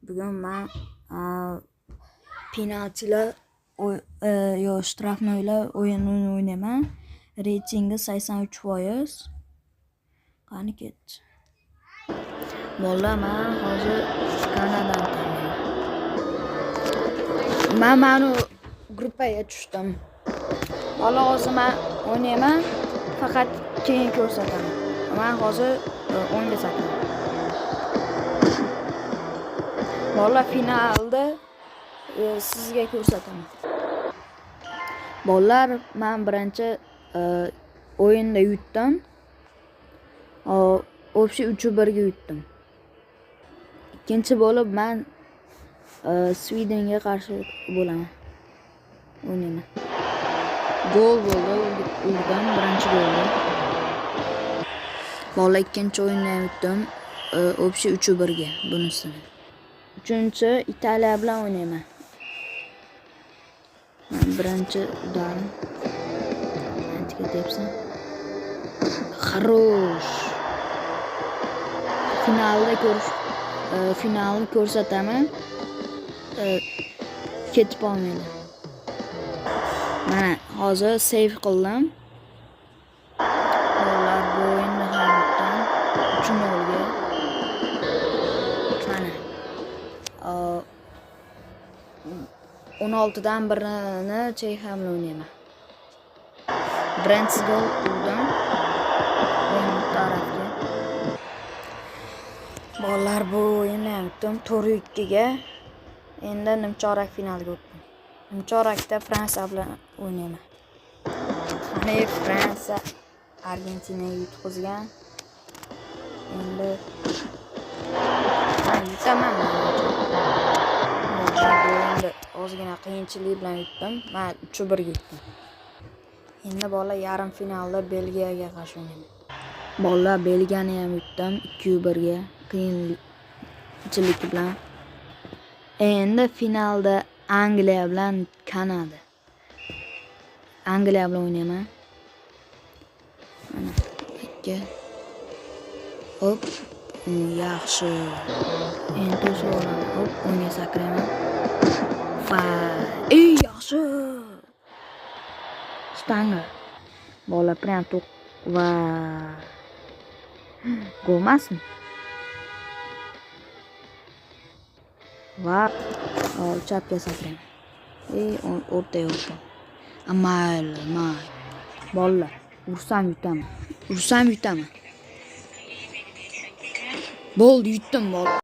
Bugun men penaltilar yo shtrafnoylar o'yinini o'ynayman. Reytingi 83%. Qani ketdi. Bolalar, men hozir Kanadani tanlayman. Men mana gruppaga tushdim. Hali hozir men o'ynayman, faqat keyin ko'rsataman. Men hozir o'yinga sakraman. Bolalar, finalda sizga ko'rsataman. Bolalar, men birinchi o'yinda yutdim. Общий 3-1 ga yutdim. Ikkinchi bo'lib men Swedenga qarshi bo'laman. O'ynayman. Gol bo'ldi, urdim birinchi golni. Bolalar, ikkinchi o'yinda ham yutdim. Общий 3-1 ga bunisini. Uchinchi Italiya bilan o'ynayman. Men birinchi udarim. Antika debsan. Xarosh. Finalni ko'rsataman. Ketib olmaydi. Mana hozir save qildim. Bolalar, bu o'yinni ham yutdim. 3-0 ga. Mana 16 dan birini Chexiya bilan o'ynayman. Birinchi gol urdim. O'yin tarafga. Bolalar, bu o'yinni ham yutdim 4-2 ga. Endi nimchorak finalga o'tdim. Nimchorakda Fransiya bilan o'ynayman. Mana Fransiya Argentinaga yutqizgan. Endi yutaman. Endi ozgina qiyinchilik bilan yutdim. Men 3-1 ga yutdim. Endi bolalar, yarim finalda Belgiyaga qarshi o'ynayman. Bolalar, Belgiyani ham yutdim 2-1 ga qiyinchilik bilan. Endi finalda Angliya bilan Kanada. Angliya bilan o'ynayman. Mana 2. Hop, yaxshi. Endi to'sib olaman. Hop, o'yinga sakrayman. Yaxshi. Stanga. Bolalar, prям to'q va golmasmi? Va chapga sakrayman. O'rtaga o'tdim. Mayli. Bolalar, ursam yutaman. Bo'ldi, yutdim bolalar.